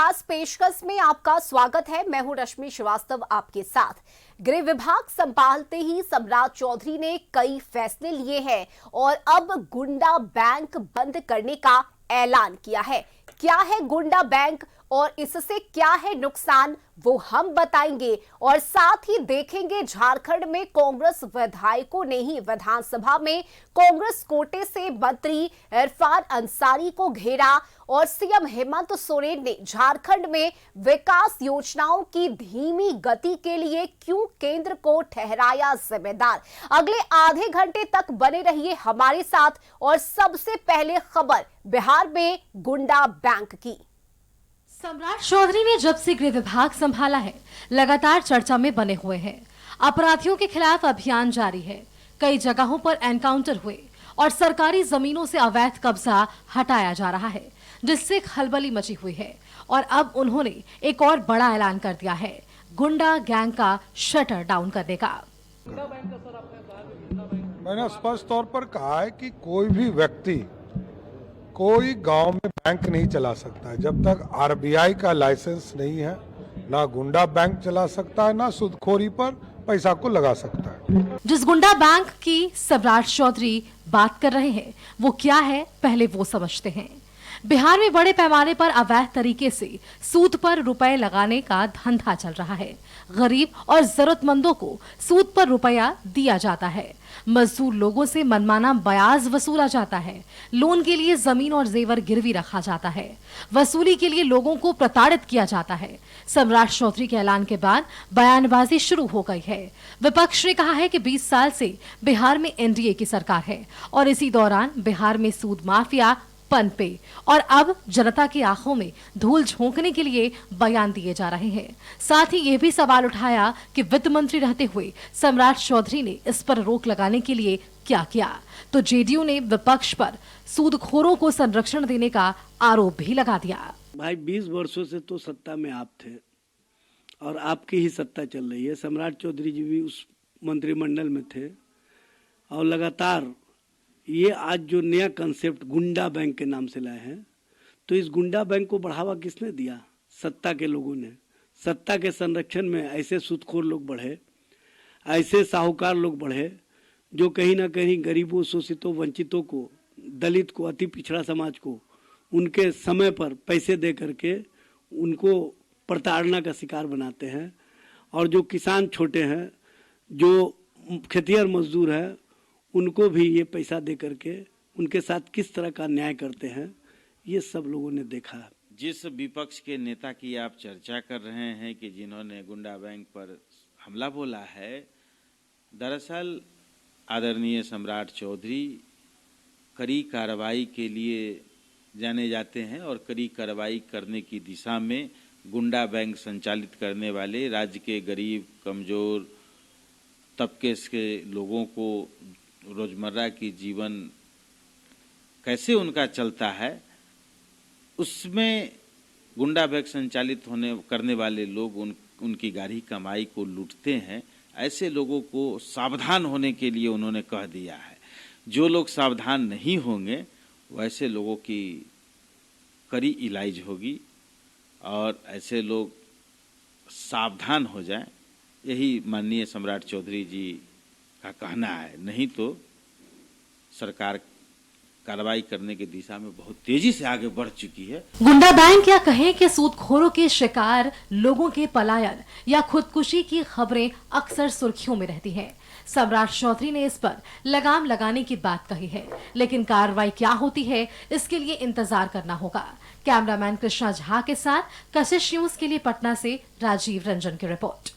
खास पेशकश में आपका स्वागत है। मैं हूं रश्मि श्रीवास्तव आपके साथ। गृह विभाग संभालते ही सम्राट चौधरी ने कई फैसले लिए हैं और अब गुंडा बैंक बंद करने का ऐलान किया है। क्या है गुंडा बैंक और इससे क्या है नुकसान, वो हम बताएंगे और साथ ही देखेंगे झारखंड में कांग्रेस विधायकों ने ही विधानसभा में कांग्रेस कोटे से मंत्री इरफान अंसारी को घेरा और सीएम हेमंत सोरेन ने झारखंड में विकास योजनाओं की धीमी गति के लिए क्यों केंद्र को ठहराया जिम्मेदार। अगले आधे घंटे तक बने रहिए हमारे साथ। और सबसे पहले खबर बिहार में गुंडा बैंक की। सम्राट चौधरी ने जब से गृह विभाग संभाला है लगातार चर्चा में बने हुए हैं। अपराधियों के खिलाफ अभियान जारी है, कई जगहों पर एनकाउंटर हुए और सरकारी जमीनों से अवैध कब्जा हटाया जा रहा है, जिससे खलबली मची हुई है। और अब उन्होंने एक और बड़ा ऐलान कर दिया है, गुंडा गैंग का शटर डाउन करने का। मैंने स्पष्ट तौर पर कहा है कि कोई भी व्यक्ति कोई गांव में बैंक नहीं चला सकता है जब तक आरबीआई का लाइसेंस नहीं है। ना गुंडा बैंक चला सकता है, ना सूदखोरी पर पैसा को लगा सकता है। जिस गुंडा बैंक की सम्राट चौधरी बात कर रहे हैं वो क्या है, पहले वो समझते हैं। बिहार में बड़े पैमाने पर अवैध तरीके से सूद पर रुपए लगाने का धंधा चल रहा है। गरीब और जरूरतमंदों को सूद पर रुपया दिया जाता है। मजदूर लोगों से मनमाना ब्याज वसूला जाता है। लोन के लिए जमीन और जेवर गिरवी रखा जाता है। वसूली के लिए लोगों को प्रताड़ित किया जाता है। सम्राट चौधरी के ऐलान के बाद बयानबाजी शुरू हो गई है। विपक्ष ने कहा है कि 20 साल से बिहार में एनडीए की सरकार है और इसी दौरान बिहार में सूद माफिया पनपे और अब जनता की आंखों में धूल झोंकने के लिए बयान दिए जा रहे हैं। साथ ही ये भी सवाल उठाया कि वित्त मंत्री रहते हुए सम्राट चौधरी ने इस पर रोक लगाने के लिए क्या किया। तो जेडीयू ने विपक्ष पर सूदखोरों को संरक्षण देने का आरोप भी लगा दिया। भाई 20 वर्षों से तो सत्ता में आप थे और आपकी ही सत्ता चल रही है। सम्राट चौधरी जी भी उस मंत्रिमंडल में थे और लगातार ये आज जो नया कंसेप्ट गुंडा बैंक के नाम से लाए हैं, तो इस गुंडा बैंक को बढ़ावा किसने दिया? सत्ता के लोगों ने। सत्ता के संरक्षण में ऐसे सूदखोर लोग बढ़े, ऐसे साहूकार लोग बढ़े जो कहीं ना कहीं गरीबों, शोषितों, वंचितों को, दलित को, अति पिछड़ा समाज को उनके समय पर पैसे दे करके उनको प्रताड़ना का शिकार बनाते हैं। और जो किसान छोटे हैं, जो खेतिहर मजदूर हैं, उनको भी ये पैसा दे करके उनके साथ किस तरह का न्याय करते हैं, ये सब लोगों ने देखा। जिस विपक्ष के नेता की आप चर्चा कर रहे हैं कि जिन्होंने गुंडा बैंक पर हमला बोला है, दरअसल आदरणीय सम्राट चौधरी कड़ी कार्रवाई के लिए जाने जाते हैं और कड़ी कार्रवाई करने की दिशा में गुंडा बैंक संचालित करने वाले राज्य के गरीब, कमजोर तबके के लोगों को रोजमर्रा की जीवन कैसे उनका चलता है, उसमें गुंडा बैंक संचालित करने वाले लोग उनकी गाढ़ी कमाई को लूटते हैं। ऐसे लोगों को सावधान होने के लिए उन्होंने कह दिया है। जो लोग सावधान नहीं होंगे वैसे लोगों की कड़ी इलाज होगी और ऐसे लोग सावधान हो जाएं, यही माननीय सम्राट चौधरी जी का कहना है। नहीं तो सरकार कार्रवाई करने की दिशा में बहुत तेजी से आगे बढ़ चुकी है। गुंडा बैंक या कहें कि सूदखोरों के शिकार लोगों के पलायन या खुदकुशी की खबरें अक्सर सुर्खियों में रहती हैं। सम्राट चौधरी ने इस पर लगाम लगाने की बात कही है, लेकिन कार्रवाई क्या होती है इसके लिए इंतजार करना होगा। कैमरामैन कृष्णा झा के साथ कशिश न्यूज के लिए पटना से राजीव रंजन की रिपोर्ट।